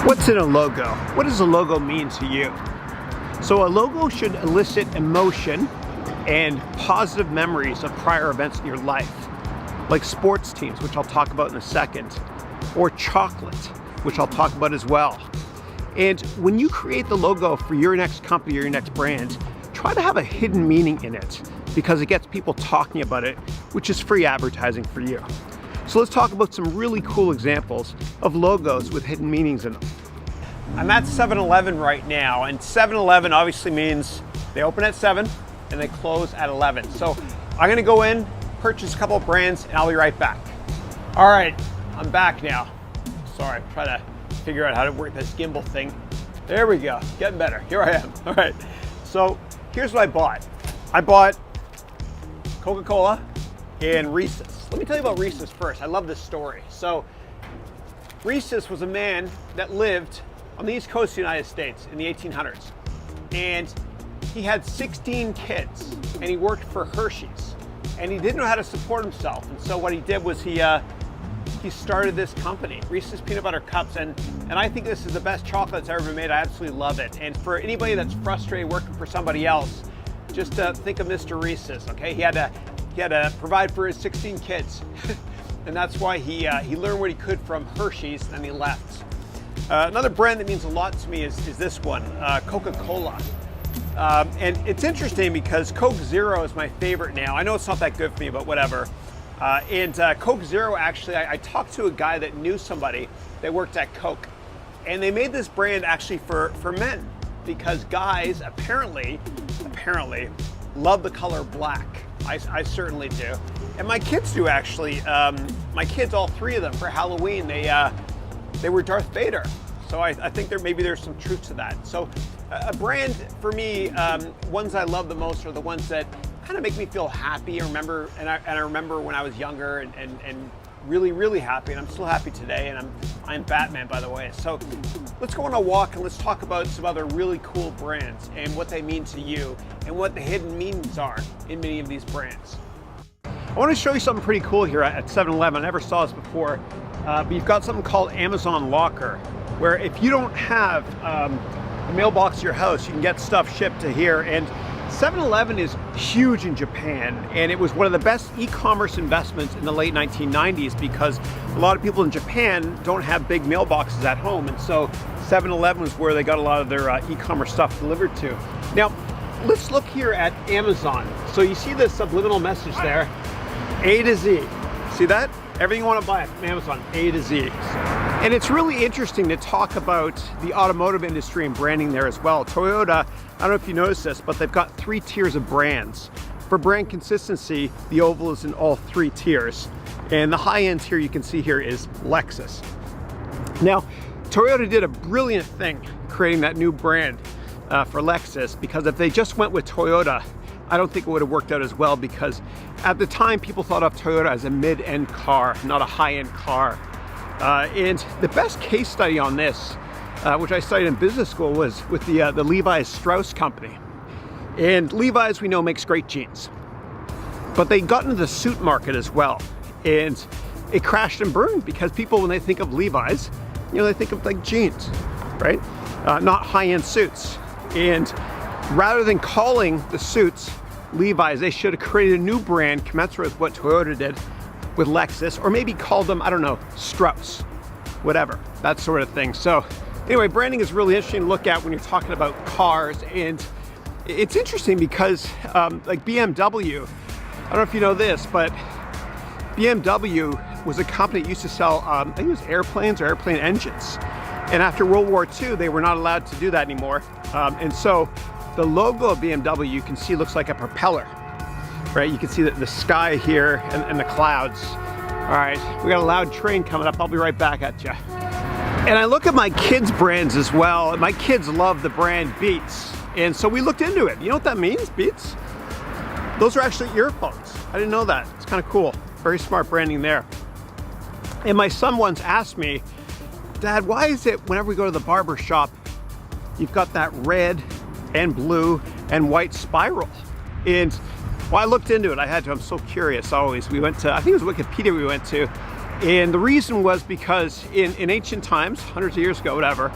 What's in a logo? What does a logo mean to you? So a logo should elicit emotion and positive memories of prior events in your life, like sports teams, which I'll talk about in a second, or chocolate, which I'll talk about as well. And when you create the logo for your next company or your next brand, try to have a hidden meaning in it because it gets people talking about it, which is free advertising for you. So let's talk about some really cool examples of logos with hidden meanings in them. I'm at 7-Eleven right now, and 7-Eleven obviously means they open at 7 and they close at 11. So I'm gonna go in, purchase a couple of brands, and I'll be right back. All right, I'm back now. Sorry, I'm trying to figure out how to work this gimbal thing. There we go, getting better. Here I am. All right, so here's what I bought. I bought Coca-Cola and Reese's. Let me tell you about Reese's first. I love this story. So Reese's was a man that lived on the East Coast of the United States in the 1800s. And he had 16 kids, and he worked for Hershey's. And he didn't know how to support himself. And so what he did was he started this company, Reese's Peanut Butter Cups. And I think this is the best chocolate that's ever been made. I absolutely love it. And for anybody that's frustrated working for somebody else, just think of Mr. Reese's, okay? He had to provide for his 16 kids. And that's why he learned what he could from Hershey's, and then he left. Another brand that means a lot to me is this one, Coca-Cola. And it's interesting because Coke Zero is my favorite now. I know it's not that good for me, but whatever. Coke Zero, actually, I talked to a guy that knew somebody that worked at Coke. And they made this brand actually for men, because guys apparently love the color black. I certainly do. And my kids do, actually. My kids, all three of them, for Halloween, they were Darth Vader. So I think maybe there's some truth to that. So a brand, for me, ones I love the most are the ones that kind of make me feel happy. I remember when I was younger and really, really happy, and I'm still happy today, and I'm Batman, by the way. So let's go on a walk and let's talk about some other really cool brands and what they mean to you and what the hidden meanings are in many of these brands. I want to show you something pretty cool here at 7-Eleven. I never saw this before, but you've got something called Amazon Locker, where if you don't have a mailbox to your house, you can get stuff shipped to here. And 7-Eleven is huge in Japan, and it was one of the best e-commerce investments in the late 1990s because a lot of people in Japan don't have big mailboxes at home, and so 7-Eleven was where they got a lot of their e-commerce stuff delivered to. Now, let's look here at Amazon. So you see the subliminal message there, A to Z. See that? Everything you want to buy from Amazon, A to Z. And it's really interesting to talk about the automotive industry and branding there as well. Toyota, I don't know if you noticed this, but they've got 3 tiers of brands. For brand consistency, the oval is in all 3 tiers. And the high end tier you can see here is Lexus. Now, Toyota did a brilliant thing creating that new brand for Lexus, because if they just went with Toyota, I don't think it would have worked out as well, because at the time people thought of Toyota as a mid-end car, not a high-end car. And the best case study on this, which I studied in business school, was with the Levi's Strauss company. And Levi's, we know, makes great jeans. But they got into the suit market as well. And it crashed and burned because people, when they think of Levi's, they think of like jeans, right? Not high-end suits. And rather than calling the suits Levi's, they should have created a new brand commensurate with what Toyota did with Lexus, or maybe called them, I don't know, Strauss, whatever, that sort of thing. So anyway, branding is really interesting to look at when you're talking about cars. And it's interesting because like BMW, I don't know if you know this, but BMW was a company that used to sell, I think it was airplanes or airplane engines. And after World War II, they were not allowed to do that anymore. And so the logo of BMW, you can see, looks like a propeller, right? You can see the sky here and the clouds. All right, we got a loud train coming up. I'll be right back at you. And I look at my kids' brands as well. And my kids love the brand Beats. And so we looked into it. You know what that means, Beats? Those are actually earphones. I didn't know that. It's kind of cool. Very smart branding there. And my son once asked me, Dad, why is it whenever we go to the barber shop, you've got that red and blue and white spiral? And well, I looked into it. I had to. I'm so curious always. We went to, I think it was Wikipedia we went to, And the reason was because in ancient times, hundreds of years ago, whatever,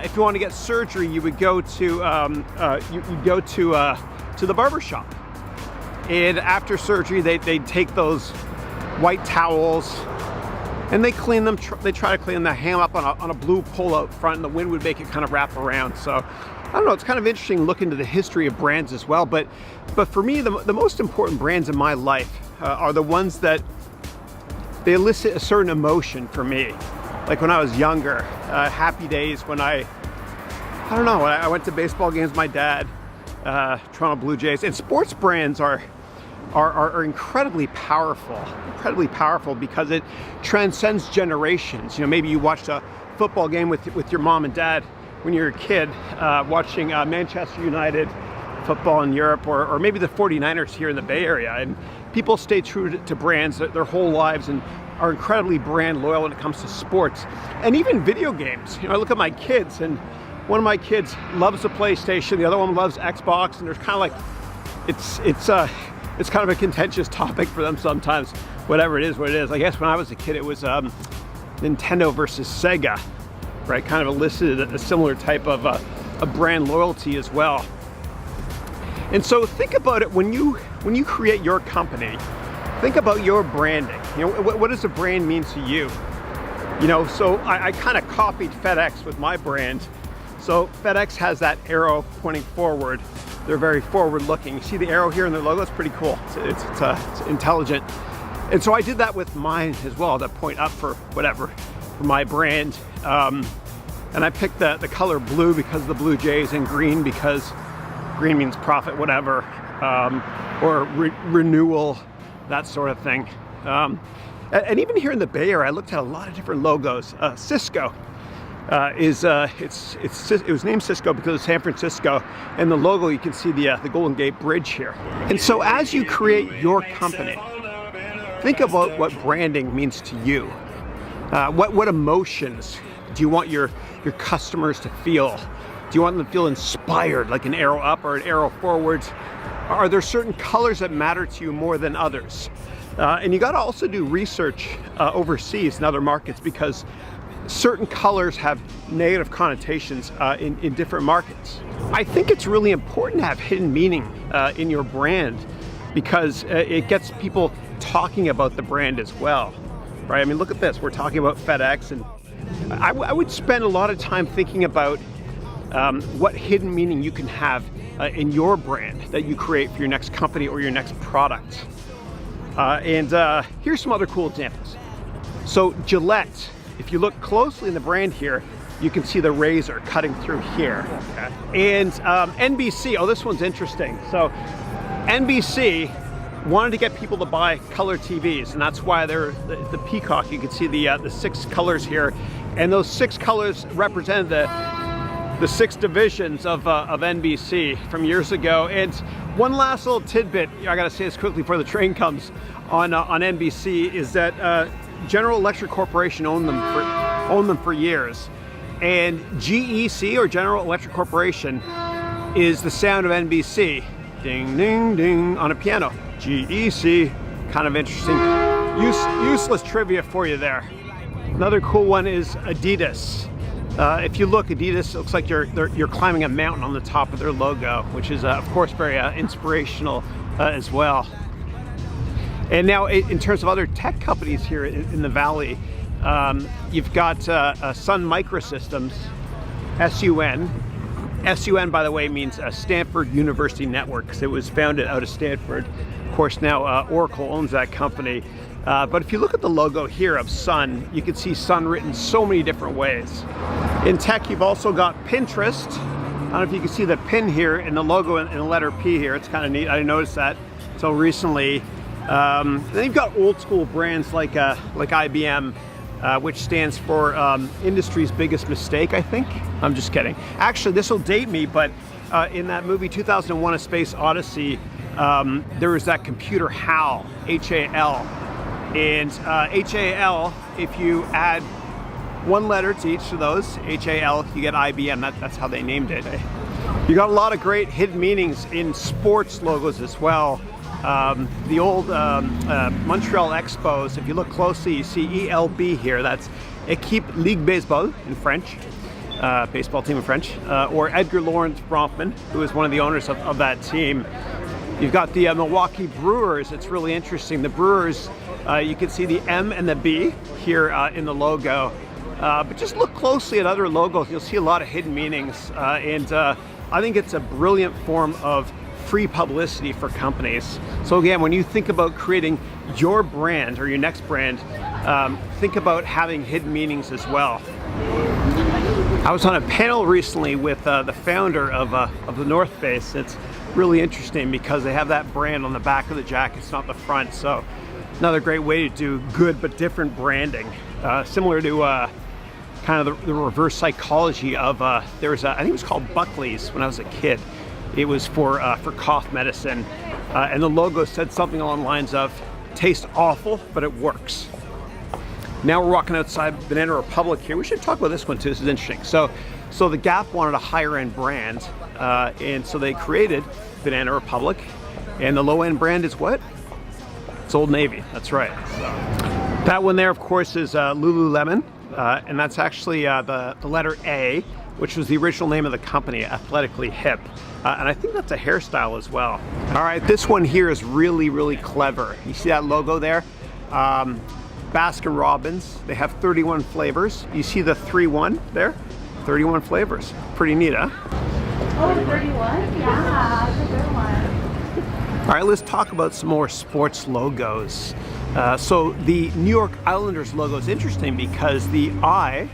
if you want to get surgery, you would go to the barber shop. And after surgery, they'd take those white towels and they clean them. They try to clean them, hang them up on a blue pole out front, and the wind would make it kind of wrap around. So I don't know, it's kind of interesting to look into the history of brands as well. But for me, the most important brands in my life are the ones that they elicit a certain emotion for me. Like when I was younger, happy days when I don't know, I went to baseball games with my dad, Toronto Blue Jays, and sports brands are incredibly powerful because it transcends generations. You know, maybe you watched a football game with your mom and dad when you were a kid, watching Manchester United football in Europe, or maybe the 49ers here in the Bay Area, and people stay true to brands their whole lives and are incredibly brand loyal when it comes to sports and even video games. You know, I look at my kids, and one of my kids loves the PlayStation, the other one loves Xbox, and there's kind of like it's kind of a contentious topic for them sometimes. Whatever it is, what it is. I guess when I was a kid, it was Nintendo versus Sega, right? Kind of elicited a similar type of a brand loyalty as well. And so think about it when you create your company. Think about your branding. You know, what does a brand mean to you? You know, so I kind of copied FedEx with my brand. So FedEx has that arrow pointing forward. They're very forward-looking. You see the arrow here in their logo? It's pretty cool. It's intelligent. And so I did that with mine as well, to point up for my brand. And I picked the color blue because of the Blue Jays, and green because green means profit, whatever, or renewal, that sort of thing. And even here in the Bay Area, I looked at a lot of different logos. Cisco it was named Cisco because of San Francisco, and the logo, you can see the Golden Gate Bridge here. And so as you create your company, think about what branding means to you. What emotions do you want your customers to feel? Do you want them to feel inspired, like an arrow up or an arrow forwards? Are there certain colors that matter to you more than others? And you got to also do research overseas in other markets, because certain colors have negative connotations in different markets. I think it's really important to have hidden meaning in your brand, because it gets people talking about the brand as well, right? I mean, look at this. We're talking about FedEx, and I would spend a lot of time thinking about what hidden meaning you can have in your brand that you create for your next company or your next product. And here's some other cool examples. So Gillette, if you look closely in the brand here, you can see the razor cutting through here. Okay. And NBC, oh, this one's interesting. So NBC wanted to get people to buy color TVs, and that's why they're the peacock. You can see the 6 colors here, and those 6 colors represent the 6 divisions of NBC from years ago. And one last little tidbit, I gotta say this quickly before the train comes, on NBC, is that General Electric Corporation owned them for years, and GEC, or General Electric Corporation, is the sound of NBC. Ding, ding, ding, on a piano. GEC, kind of interesting. Useless trivia for you there. Another cool one is Adidas. If you look, Adidas looks like you're climbing a mountain on the top of their logo, which is of course very inspirational as well. And now in terms of other tech companies here in the Valley, you've got Sun Microsystems, SUN. SUN, by the way, means Stanford University Network, because it was founded out of Stanford. Of course, now Oracle owns that company. But if you look at the logo here of Sun, you can see Sun written so many different ways. In tech, you've also got Pinterest. I don't know if you can see the pin here in the logo in the letter P here. It's kind of neat. I didn't notice that until recently. Then you've got old school brands like IBM, which stands for industry's biggest mistake, I think. I'm just kidding. Actually, this will date me, but in that movie 2001: A Space Odyssey, there was that computer HAL, H-A-L. And HAL, if you add one letter to each of those, HAL, you get IBM. That's how they named it. You got a lot of great hidden meanings in sports logos as well. The old Montreal Expos, if you look closely, you see ELB here. That's Équipe Ligue Baseball in French, baseball team in French, or Edgar Lawrence Bronfman, who is one of the owners of that team. You've got the Milwaukee Brewers. It's really interesting. The Brewers, you can see the M and the B here in the logo. But just look closely at other logos. You'll see a lot of hidden meanings. And I think it's a brilliant form of free publicity for companies. So again, when you think about creating your brand or your next brand, think about having hidden meanings as well. I was on a panel recently with the founder of the North Face. It's really interesting because they have that brand on the back of the jacket, it's not the front. So another great way to do good but different branding, similar to kind of the reverse psychology of there was I think it was called Buckley's when I was a kid. It was for cough medicine, and the logo said something along the lines of "tastes awful, but it works." Now we're walking outside Banana Republic here. We should talk about this one too. This is interesting. So the Gap wanted a higher end brand, and so they created Banana Republic, and the low end brand is what? It's Old Navy. That's right. So that one there, of course, is Lululemon. And that's actually the letter A, which was the original name of the company, Athletically Hip. And I think that's a hairstyle as well. All right, this one here is really, really clever. You see that logo there? Baskin Robbins, they have 31 flavors. You see the 3-1 there? 31 flavors. Pretty neat, huh? Oh, 31? Yeah, that's a good one. All right, let's talk about some more sports logos. So the New York Islanders logo is interesting because the I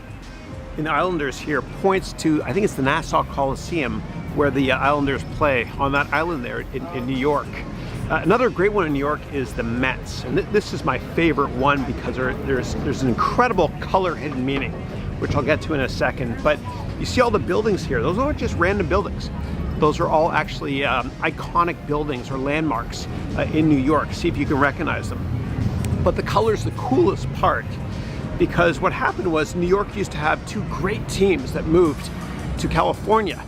in the Islanders here points to, I think it's the Nassau Coliseum where the Islanders play on that island there in New York. Another great one in New York is the Mets, and this is my favorite one because there's an incredible color hidden meaning, which I'll get to in a second. But you see all the buildings here, those aren't just random buildings. Those are all actually iconic buildings or landmarks in New York. See if you can recognize them. But the color's the coolest part because what happened was New York used to have two great teams that moved to California.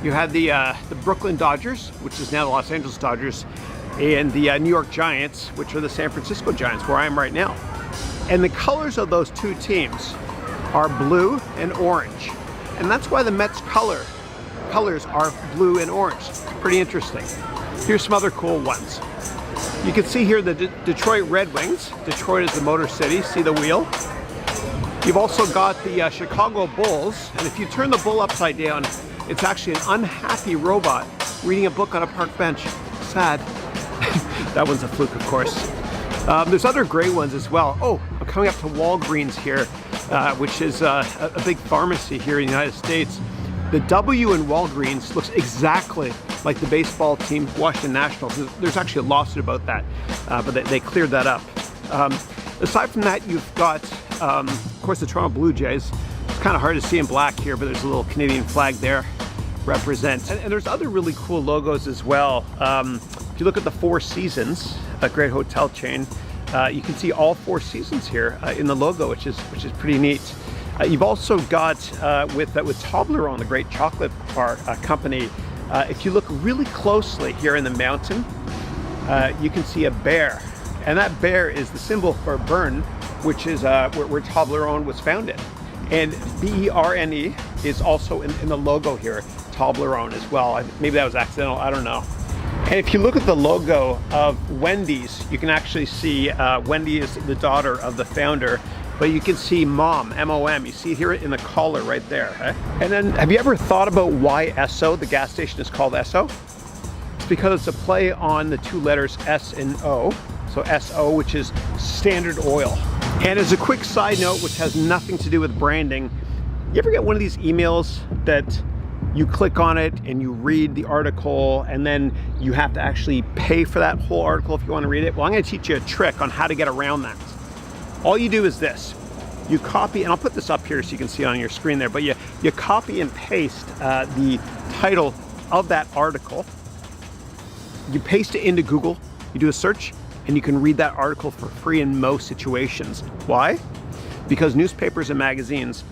You had the Brooklyn Dodgers, which is now the Los Angeles Dodgers, and the New York Giants, which are the San Francisco Giants, where I am right now. And the colors of those two teams are blue and orange. And that's why the Mets colors are blue and orange. Pretty interesting. Here's some other cool ones. You can see here the Detroit Red Wings. Detroit is the Motor City. See the wheel? You've also got the Chicago Bulls. And if you turn the bull upside down, it's actually an unhappy robot reading a book on a park bench. Sad. That one's a fluke, of course. There's other great ones as well. Oh, I'm coming up to Walgreens here, which is a big pharmacy here in the United States. The W in Walgreens looks exactly like the baseball team, Washington Nationals. There's actually a lawsuit about that, but they cleared that up. Aside from that, you've got, of course, the Toronto Blue Jays. It's kind of hard to see in black here, but there's a little Canadian flag there, represents. And there's other really cool logos as well. If you look at the Four Seasons, a great hotel chain, you can see all four seasons here in the logo, which is pretty neat. You've also got with Toblerone, the great chocolate bar company. If you look really closely here in the mountain, you can see a bear, and that bear is the symbol for Bern, which is where Toblerone was founded. And B-E-R-N-E is also in the logo here, Toblerone as well. Maybe that was accidental, I don't know. And if you look at the logo of Wendy's, you can actually see Wendy is the daughter of the founder. But you can see Mom, M-O-M. You see it here in the collar right there. Okay? And then, have you ever thought about why Esso, the gas station, is called Esso? It's because it's a play on the two letters S and O. So S-O, which is Standard Oil. And as a quick side note, which has nothing to do with branding, you ever get one of these emails that you click on it and you read the article and then you have to actually pay for that whole article if you want to read it? Well, I'm going to teach you a trick on how to get around that. All you do is this. You copy, and I'll put this up here so you can see it on your screen there, but you copy and paste the title of that article. You paste it into Google, you do a search, and you can read that article for free in most situations. Why? Because newspapers and magazines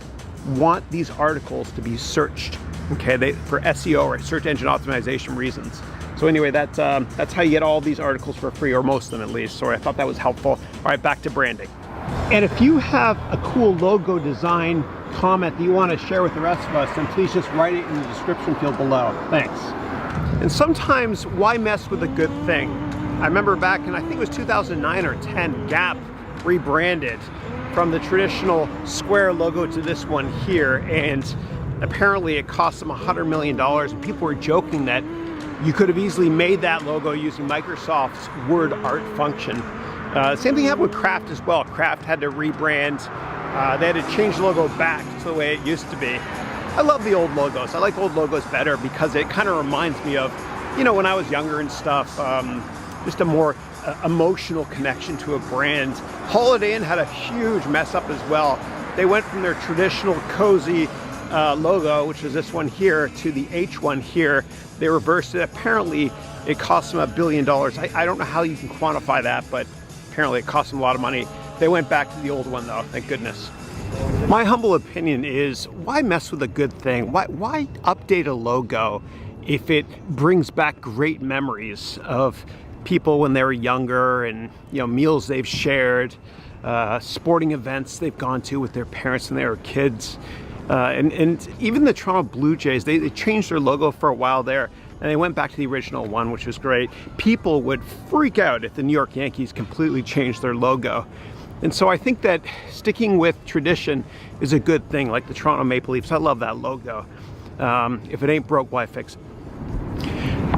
want these articles to be searched, okay, for SEO or search engine optimization reasons. So anyway, that's how you get all these articles for free, or most of them at least. So I thought that was helpful. All right, back to branding. And if you have a cool logo design comment that you want to share with the rest of us, then please just write it in the description field below. Thanks. And sometimes, why mess with a good thing? I remember back in, I think it was 2009 or 10, Gap rebranded from the traditional square logo to this one here, and apparently it cost them $100 million. And people were joking that you could have easily made that logo using Microsoft's word art function. Same thing happened with Kraft as well. Kraft had to rebrand. They had to change the logo back to the way it used to be. I love the old logos. I like old logos better because it kind of reminds me of, you know, when I was younger and stuff, just a more emotional connection to a brand. Holiday Inn had a huge mess up as well. They went from their traditional cozy logo, which is this one here, to the H one here. They reversed it. Apparently it cost them $1 billion. I don't know how you can quantify that, but apparently it cost them a lot of money. They went back to the old one though, thank goodness. My humble opinion is, why mess with a good thing? Why update a logo if it brings back great memories of people when they were younger, and you know, meals they've shared, sporting events they've gone to with their parents when they were kids. And even the Toronto Blue Jays, they changed their logo for a while there, and they went back to the original one, which was great. People would freak out if the New York Yankees completely changed their logo. And so I think that sticking with tradition is a good thing, like the Toronto Maple Leafs. I love that logo. If it ain't broke, why fix it?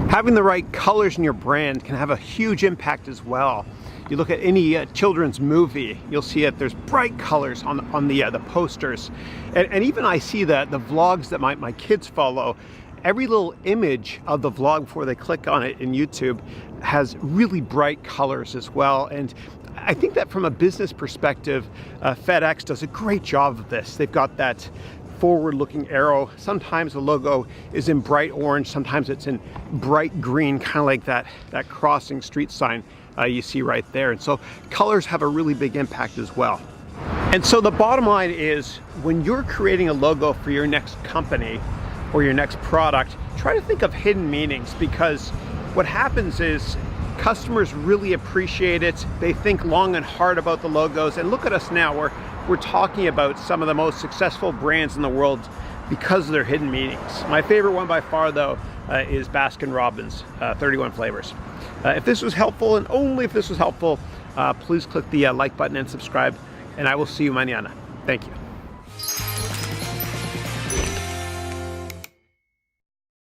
Having the right colors in your brand can have a huge impact as well. You look at any children's movie, you'll see that there's bright colors on the posters. And even I see the vlogs that my kids follow. Every little image of the vlog before they click on it in YouTube has really bright colors as well. And I think that from a business perspective, FedEx does a great job of this. They've got that forward-looking arrow. Sometimes the logo is in bright orange, sometimes it's in bright green, kind of like that crossing street sign you see right there. And so colors have a really big impact as well. And so the bottom line is, when you're creating a logo for your next company or your next product, try to think of hidden meanings, because what happens is customers really appreciate it. They think long and hard about the logos, and look at us now. We're talking about some of the most successful brands in the world because of their hidden meanings. My favorite one by far though is Baskin-Robbins, 31 flavors. If this was helpful, and only if this was helpful, please click the like button and subscribe, and I will see you mañana. Thank you.